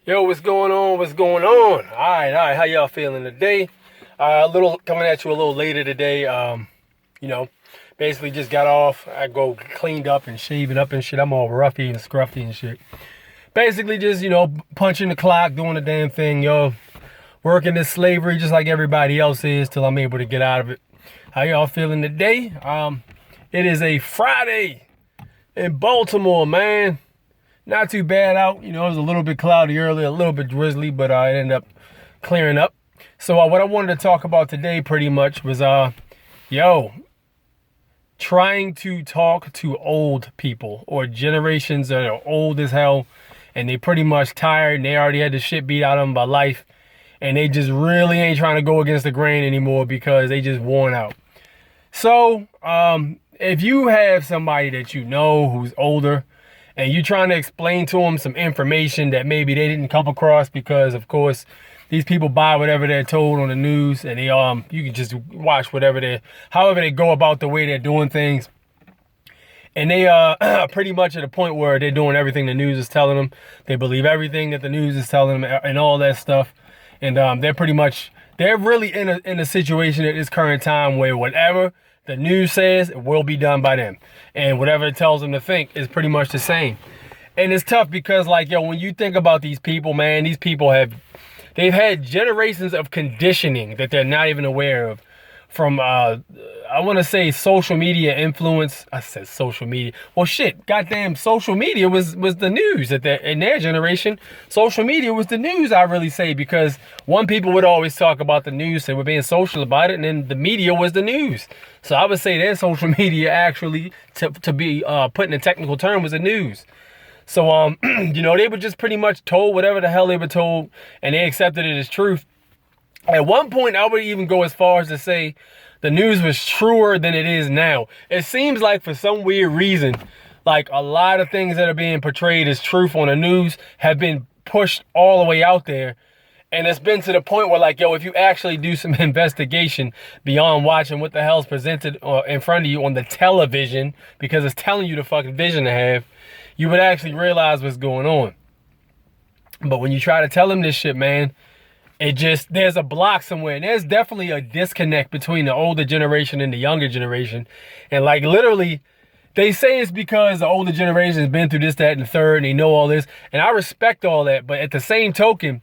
Yo, what's going on? What's going on? All right. How y'all feeling today? A little coming at you a little later today. You know, basically just got off. I go cleaned up and shaving up and shit. I'm all roughy and scruffy and shit. Basically just, punching the clock, doing the damn thing, yo. Working this slavery just like everybody else is till I'm able to get out of it. How y'all feeling today? It is a Friday in Baltimore, man. Not too bad out. It was a little bit cloudy earlier, a little bit drizzly, but it ended up clearing up. So what I wanted to talk about today pretty much was, trying to talk to old people or generations that are old as hell and they pretty much tired and they already had the shit beat out of them by life and they just really ain't trying to go against the grain anymore because they just worn out. So, if you have somebody that you know who's older, and you're trying to explain to them some information that maybe they didn't come across because, of course, these people buy whatever they're told on the news, and you can just watch however they go about the way they're doing things, and they pretty much at a point where they're doing everything the news is telling them. They believe everything that the news is telling them and all that stuff, and they're really in a situation at this current time where whatever the news says it will be done by them. And whatever it tells them to think is pretty much the same. And it's tough because, when you think about these people, man, they've had generations of conditioning that they're not even aware of. From, I want to say social media influence. I said social media. Well, shit, goddamn, social media was the news in their generation. Social media was the news, I really say, because one, people would always talk about the news and were being social about it, and then the media was the news. So I would say their social media actually, to be put in a technical term, was the news. So, they were just pretty much told whatever the hell they were told, and they accepted it as truth. At one point, I would even go as far as to say the news was truer than it is now. It seems like for some weird reason, like a lot of things that are being portrayed as truth on the news have been pushed all the way out there. And it's been to the point where, if you actually do some investigation beyond watching what the hell's presented in front of you on the television, because it's telling you the fucking vision to have, you would actually realize what's going on. But when you try to tell them this shit, man, there's a block somewhere. And there's definitely a disconnect between the older generation and the younger generation. And literally, they say it's because the older generation has been through this, that, and the third, and they know all this. And I respect all that. But at the same token,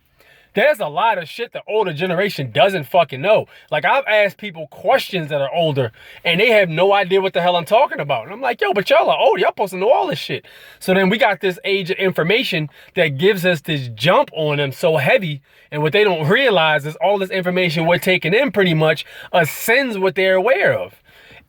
there's a lot of shit the older generation doesn't fucking know. I've asked people questions that are older, and they have no idea what the hell I'm talking about. And I'm like, yo, but y'all are old. Y'all supposed to know all this shit. So then we got this age of information that gives us this jump on them so heavy. And what they don't realize is all this information we're taking in pretty much ascends what they're aware of.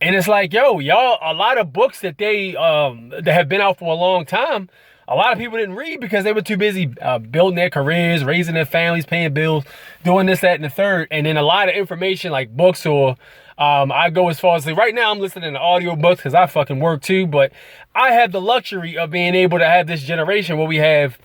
And it's like, yo, y'all, a lot of books that that have been out for a long time, a lot of people didn't read because they were too busy building their careers, raising their families, paying bills, doing this, that, and the third. And then a lot of information like books or I go as far as right now I'm listening to audiobooks because I fucking work too. But I have the luxury of being able to have this generation where we have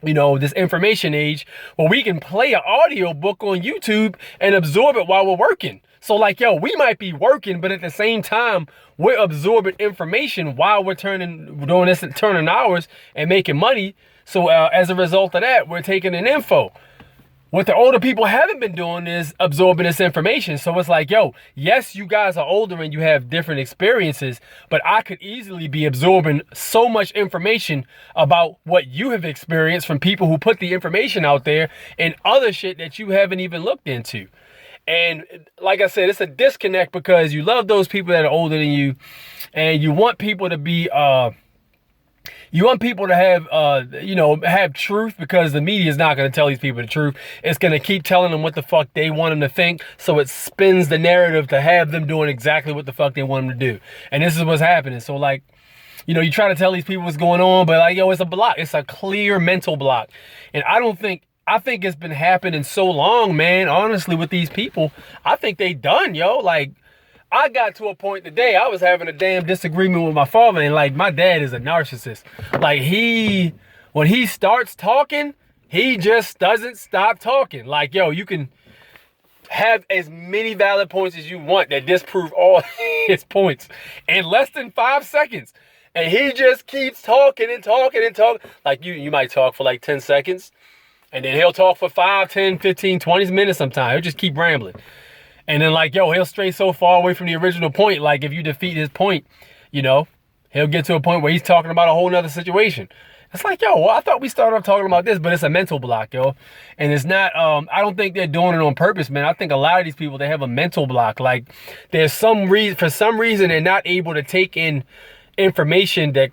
this information age where we can play an audiobook on YouTube and absorb it while we're working. So we might be working, but at the same time, we're absorbing information while we're turning hours and making money. So as a result of that, we're taking in info. What the older people haven't been doing is absorbing this information. So it's like, yo, yes, you guys are older and you have different experiences, but I could easily be absorbing so much information about what you have experienced from people who put the information out there and other shit that you haven't even looked into. And like I said, it's a disconnect because you love those people that are older than you, and you want people to be, have truth, because the media is not going to tell these people the truth. It's going to keep telling them what the fuck they want them to think. So it spins the narrative to have them doing exactly what the fuck they want them to do. And this is what's happening. So you try to tell these people what's going on, but it's a block. It's a clear mental block. And I think it's been happening so long, man, honestly, with these people. I think they done, yo. I got to a point today, I was having a damn disagreement with my father, and my dad is a narcissist. When he starts talking, he just doesn't stop talking. You can have as many valid points as you want that disprove all his points in less than 5 seconds. And he just keeps talking and talking and talking. You might talk for 10 seconds. And then he'll talk for 5, 10, 15, 20 minutes sometimes. He'll just keep rambling. And then like, yo, he'll stray so far away from the original point. Like if you defeat his point, you know, he'll get to a point where he's talking about a whole nother situation. It's like, yo, well, I thought we started off talking about this, but it's a mental block, yo. And it's not, I don't think they're doing it on purpose, man. I think a lot of these people, they have a mental block. Like there's some reason, for some reason, they're not able to take in information that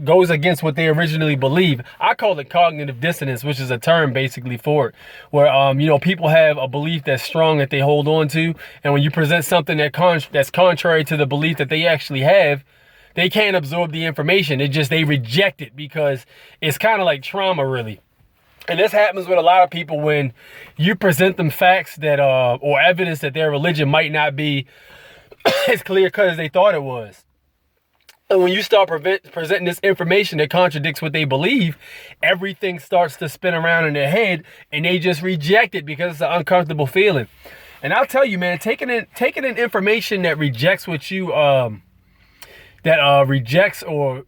goes against what they originally believe. I call it cognitive dissonance, which is a term basically for it, where you know, people have a belief that's strong that they hold on to, and when you present something that's contrary to the belief that they actually have, they can't absorb the information. They reject it because it's kind of like trauma, really. And this happens with a lot of people when you present them facts that or evidence that their religion might not be as clear cut as they thought it was. And when you start presenting this information that contradicts what they believe, everything starts to spin around in their head, and they just reject it because it's an uncomfortable feeling. And I'll tell you, man, taking in information that rejects what you rejects or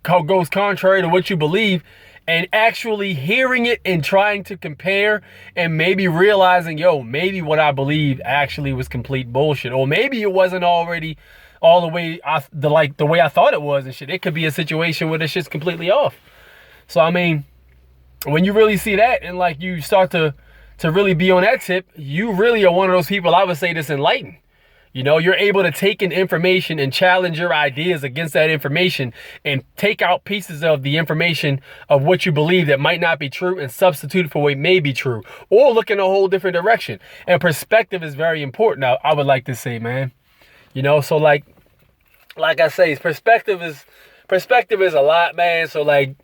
goes contrary to what you believe, and actually hearing it and trying to compare and maybe realizing, yo, maybe what I believe actually was complete bullshit, or maybe it wasn't already all the way the way I thought it was and shit. It could be a situation where this shit's completely off. So I mean, when you really see that and like you start to really be on that tip, you really are one of those people, I would say, that's enlightened. You know, you're able to take in information and challenge your ideas against that information and take out pieces of the information of what you believe that might not be true and substitute for what may be true, or look in a whole different direction. And perspective is very important, I would like to say, man. You know, so like I say, perspective is a lot, man. So like,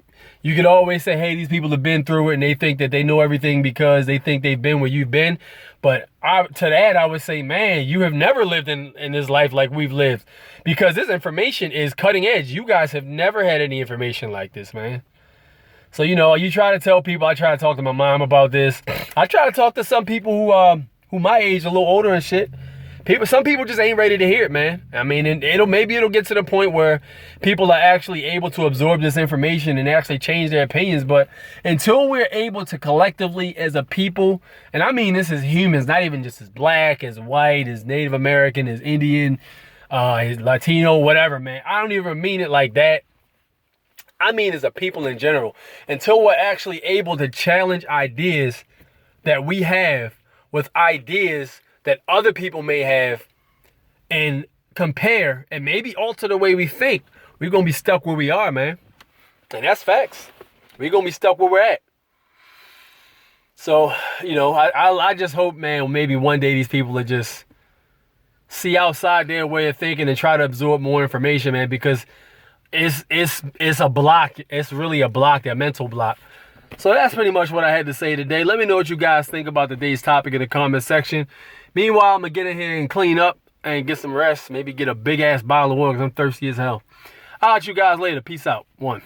you could always say, hey, these people have been through it and they think that they know everything because they think they've been where you've been. But to that, I would say, man, you have never lived in this life like we've lived, because this information is cutting edge. You guys have never had any information like this, man. So, you know, you try to tell people, I try to talk to my mom about this. I try to talk to some people who my age, a little older and shit. Some people just ain't ready to hear it, man. I mean, maybe it'll get to the point where people are actually able to absorb this information and actually change their opinions. But until we're able to collectively as a people, and I mean this as humans, not even just as black, as white, as Native American, as Indian, as Latino, whatever, man. I don't even mean it like that. I mean as a people in general. Until we're actually able to challenge ideas that we have with ideas that other people may have and compare and maybe alter the way we think, we're going to be stuck where we are, man. And that's facts. We're going to be stuck where we're at. So, you know, I just hope, man, maybe one day these people will just see outside their way of thinking and try to absorb more information, man, because it's a block. It's really a block, that mental block. So that's pretty much what I had to say today. Let me know what you guys think about today's topic in the comment section. Meanwhile, I'm going to get in here and clean up and get some rest. Maybe get a big-ass bottle of water because I'm thirsty as hell. I'll let you guys later. Peace out. 1.